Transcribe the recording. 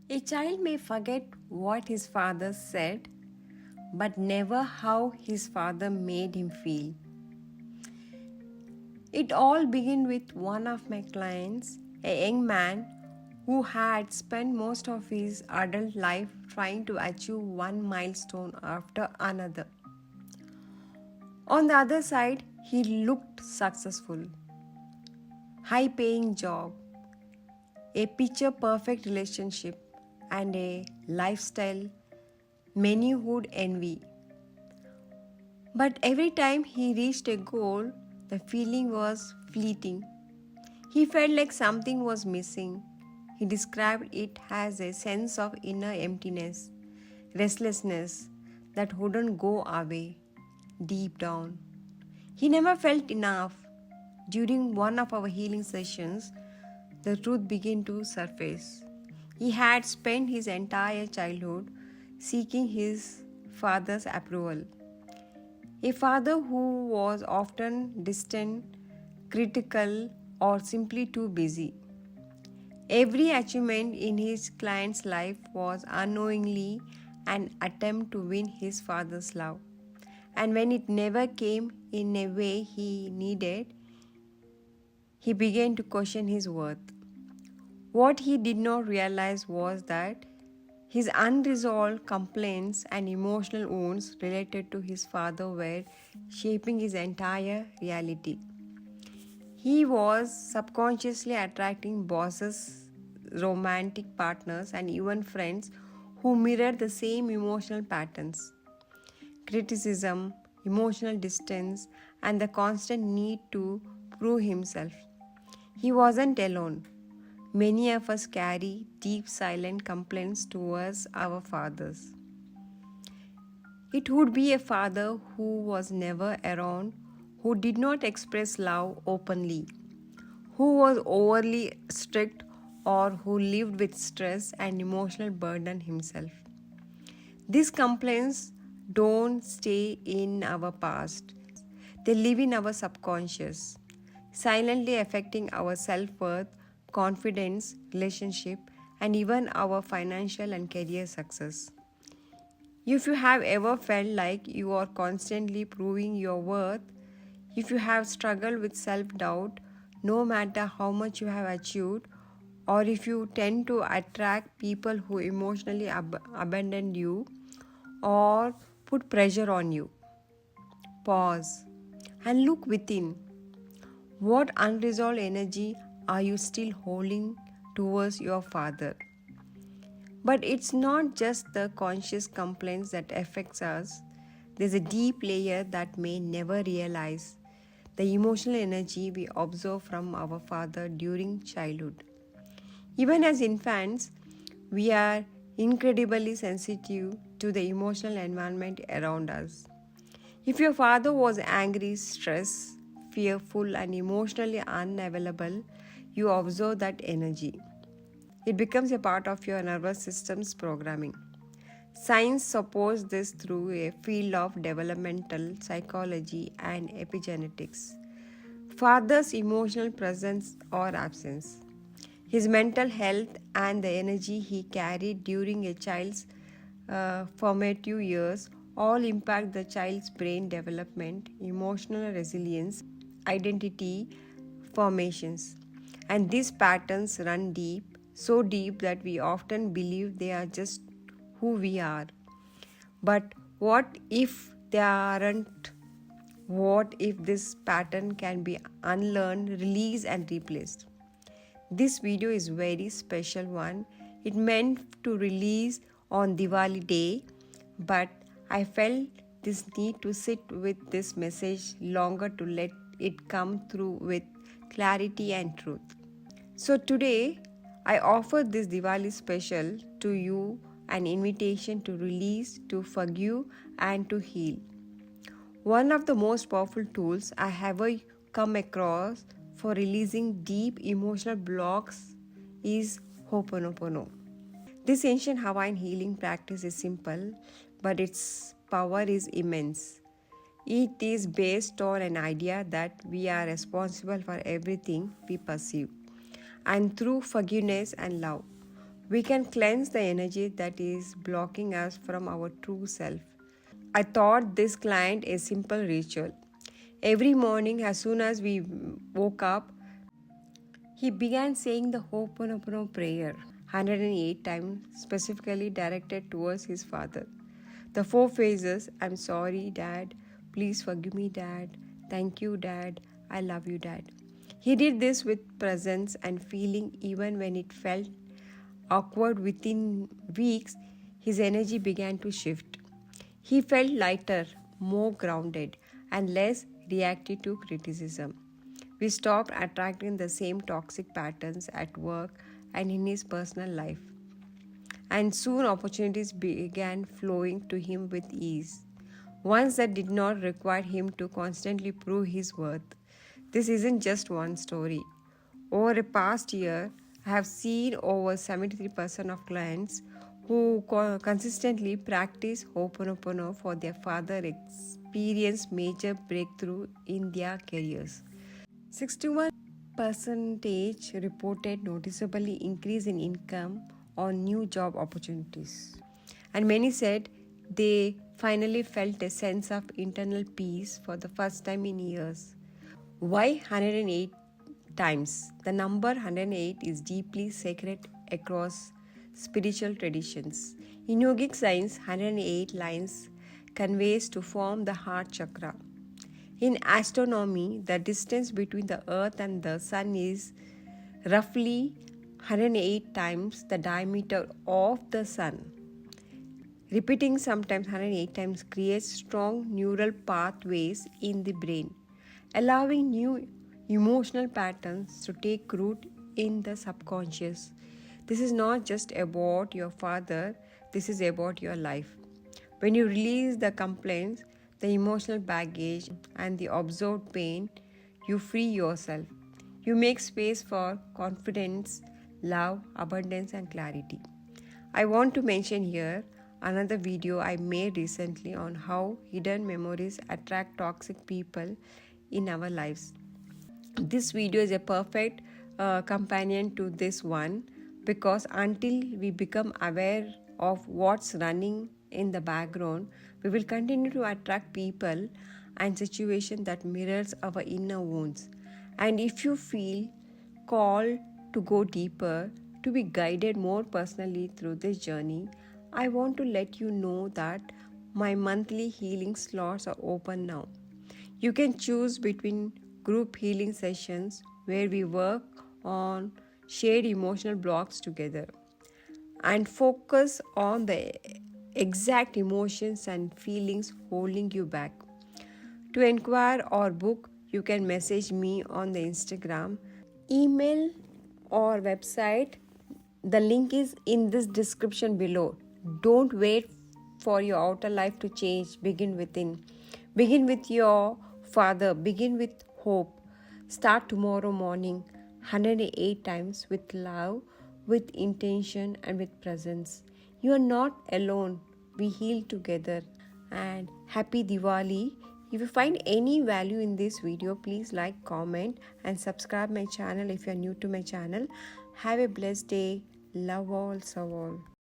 A child may forget what his father said, but never how his father made him feel. It all began with one of my clients, a young man who had spent most of his adult life trying to achieve one milestone after another. On the other side, he looked successful, high paying job, a picture perfect relationship, and a lifestyle many would envy. But every time he reached a goal, the feeling was fleeting. He felt like something was missing. He described it as a sense of inner emptiness, restlessness that wouldn't go away deep down. He never felt enough. During one of our healing sessions, the truth began to surface. He had spent his entire childhood seeking his father's approval. A father who was often distant, critical, or simply too busy. Every achievement in his client's life was unknowingly an attempt to win his father's love. And when it never came in a way he needed, he began to question his worth. What he did not realize was that his unresolved complaints and emotional wounds related to his father were shaping his entire reality. He was subconsciously attracting bosses, romantic partners, and even friends who mirrored the same emotional patterns. Criticism, emotional distance, and the constant need to prove himself. He wasn't alone. Many of us carry deep silent complaints towards our fathers. It would be a father who was never around, who did not express love openly, who was overly strict, or who lived with stress and emotional burden himself. These complaints don't stay in our past, they live in our subconscious, silently affecting our self worth, confidence, relationship, and even our financial and career success. If you have ever felt like you are constantly proving your worth, if you have struggled with self doubt no matter how much you have achieved, or if you tend to attract people who emotionally abandon you or put pressure on you, pause and look within. What unresolved energy are you still holding towards your father? But it's not just the conscious complaints that affects us. There's a deep layer that may never realize the emotional energy we observe from our father during childhood. Even as infants, we are incredibly sensitive to the emotional environment around us. If your father was angry, stressed, fearful, and emotionally unavailable, you observe that energy. It becomes a part of your nervous system's programming. Science supports this through a field of developmental psychology and epigenetics. Father's emotional presence or absence, his mental health, and the energy he carried during a child's formative years all impact the child's brain development, emotional resilience, identity formations. And these patterns run deep, so deep that we often believe they are just who we are. But what if they aren't? What if this pattern can be unlearned, released, and replaced? This video is very special one. It meant to release on Diwali day, but I felt this need to sit with this message longer to let it come through with clarity and truth. So today I offer this Diwali special to you, an invitation to release, to forgive, and to heal. One of the most powerful tools I have ever come across for releasing deep emotional blocks is Hooponopono. This ancient Hawaiian healing practice is simple, but its power is immense. It is based on an idea that we are responsible for everything we perceive, and through forgiveness and love, we can cleanse the energy that is blocking us from our true self. I taught this client a simple ritual. Every morning, as soon as we woke up, he began saying the Hooponopono prayer 108 times, specifically directed towards his father. The four phases: I'm sorry, Dad. Please forgive me, Dad. Thank you, Dad. I love you, Dad. He did this with presence and feeling, even when it felt awkward. Within weeks, his energy began to shift. He felt lighter, more grounded, and less reactive to criticism. We stopped attracting the same toxic patterns at work and in his personal life. And soon opportunities began flowing to him with ease, ones that did not require him to constantly prove his worth. This isn't just one story. Over a past year, I have seen over 73% of clients who consistently practice Ho'oponopono for their father experience major breakthrough in their careers. 61% reported noticeably increase in income or new job opportunities. And many said they finally felt a sense of internal peace for the first time in years. Why 108 times? The number 108 is deeply sacred across spiritual traditions. In yogic science, 108 lines conveys to form the heart chakra. In astronomy, the distance between the Earth and the Sun is roughly 108 times the diameter of the Sun. Repeating sometimes 108 times creates strong neural pathways in the brain, allowing new emotional patterns to take root in the subconscious. This is not just about your father, this is about your life. When you release the complaints, the emotional baggage, and the absorbed pain, you free yourself. You make space for confidence, love, abundance, and clarity. I want to mention here another video I made recently on how hidden memories attract toxic people in our lives. This video is a perfect companion to this one, because until we become aware of what's running in the background, we will continue to attract people and situations that mirrors our inner wounds. And if you feel called to go deeper, to be guided more personally through this journey, I want to let you know that my monthly healing slots are open now. You can choose between group healing sessions where we work on shared emotional blocks together and focus on the exact emotions and feelings holding you back. To inquire or book, you can message me on the Instagram, email, or website. The link is in this description below. Don't wait for your outer life to change. Begin within. Begin with your father. Begin with hope. Start tomorrow morning 108 times with love, with intention, and with presence. You are not alone. We heal together. And happy Diwali. If you find any value in this video, please like, comment, and subscribe my channel if you are new to my channel. Have a blessed day. Love all, serve all.